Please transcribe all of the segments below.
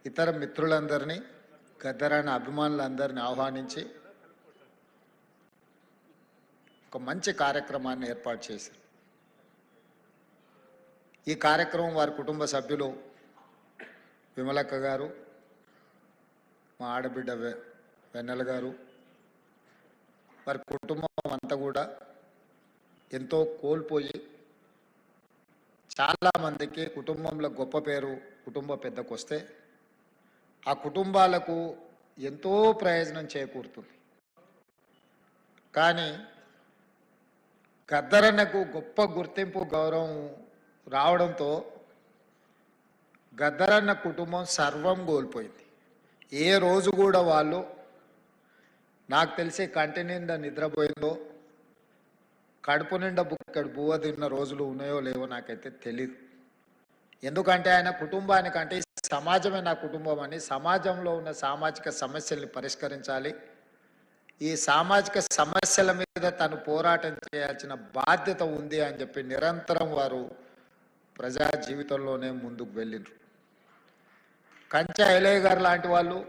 ఇతర మిత్రులందరినీ గద్దరన్న అభిమానులందరినీ ఆహ్వానించి ఒక మంచి కార్యక్రమాన్ని ఏర్పాటు చేశారు. ఈ కార్యక్రమం వారి కుటుంబ సభ్యులు విమలక్క గారు, మా ఆడబిడ్డ వెన్నెల గారు, వారి కుటుంబం అంతా కూడా ఎంతో కోల్పోయి చాలామందికి కుటుంబంలో గొప్ప పేరు కుటుంబ పెద్దకు వస్తే ఆ కుటుంబాలకు ఎంతో ప్రయోజనం చేకూరుతుంది. కానీ గద్దరన్నకు గొప్ప గుర్తింపు గౌరవం రావడంతో గద్దరన్న కుటుంబం సర్వం కోల్పోయింది. ఏ రోజు కూడా వాళ్ళు నాకు తెలిసి కంటి నిండా నిద్రపోయిందో కడుపు నిండా బుక్కడు బువ్వ తిన్న రోజులు ఉన్నాయో లేవో నాకైతే తెలీదు. ఎందుకంటే ఆయన కుటుంబానికంటే సమాజమే నా కుటుంబం అని, సమాజంలో ఉన్న సామాజిక సమస్యల్ని పరిష్కరించాలి, ఈ సామాజిక సమస్యల మీద తను పోరాటం చేయాల్సిన బాధ్యత ఉంది అని చెప్పి నిరంతరం వారు ప్రజా జీవితంలోనే ముందుకు వెళ్ళిండ్రు. కంచా ఎలయ్య గారు లాంటి వాళ్ళు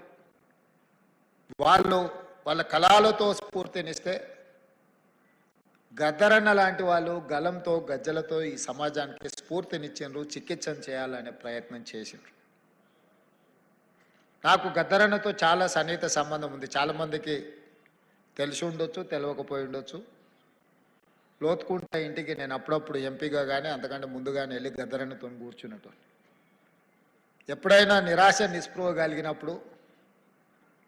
వాళ్ళ కళలతో స్ఫూర్తినిస్తే గద్దరన్న లాంటి వాళ్ళు గలంతో గజ్జలతో ఈ సమాజానికి స్ఫూర్తినిచ్చిండ్రు, చికిత్సను చేయాలనే ప్రయత్నం చేసిండ్రు. నాకు గద్దరన్నతో చాలా సన్నిహిత సంబంధం ఉంది. చాలామందికి తెలిసి ఉండొచ్చు, తెలియకపోయి ఉండొచ్చు. లోతుకుంట ఇంటికి నేను అప్పుడప్పుడు ఎంపీగా కానీ అంతకంటే ముందుగానే వెళ్ళి గద్దరన్నతో కూర్చున్నట్టు. ఎప్పుడైనా నిరాశ నిస్పృహ కలిగినప్పుడు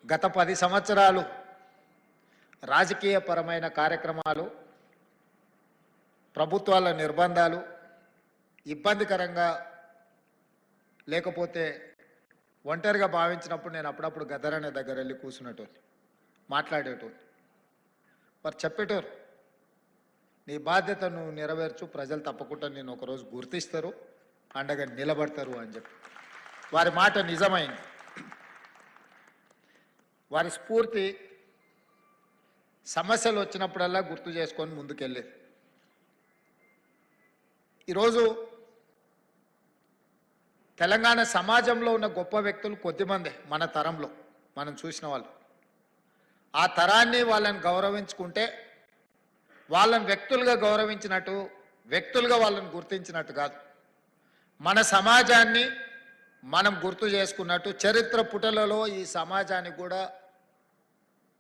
గత 10 సంవత్సరాలు రాజకీయపరమైన కార్యక్రమాలు, ప్రభుత్వాల నిర్బంధాలు ఇబ్బందికరంగా లేకపోతే ఒంటరిగా భావించినప్పుడు నేను అప్పుడప్పుడు గద్దరన్న దగ్గర వెళ్ళి కూర్చున్నట్టు మాట్లాడేటోని. వారు చెప్పేటోరు, నీ బాధ్యత నువ్వు నెరవేర్చు, ప్రజలు తప్పకుండా నేను ఒకరోజు గుర్తిస్తారు, అండగా నిలబడతారు అని చెప్పి. వారి మాట నిజమైంది. వారి స్ఫూర్తి సమస్యలు వచ్చినప్పుడల్లా గుర్తు చేసుకొని ముందుకెళ్ళేది. ఈరోజు తెలంగాణ సమాజంలో ఉన్న గొప్ప వ్యక్తులు కొద్దిమందే మన తరంలో మనం చూసిన వాళ్ళు. ఆ తరాన్ని వాళ్ళని గౌరవించుకుంటే వాళ్ళని వ్యక్తులుగా గౌరవించినట్టు, వ్యక్తులుగా వాళ్ళని గుర్తించినట్టు కాదు, మన సమాజాన్ని మనం గుర్తు చేసుకున్నట్టు చరిత్ర పుటలలో ఈ సమాజానికి కూడా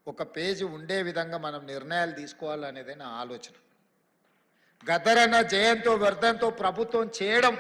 ఒక పేజీ ఉండే విధంగా మనం నిర్ణయాలు తీసుకోవాలనేదే నా ఆలోచన. గద్దరన్న జయంతో వర్ధంతో ప్రభుత్వం చేయడం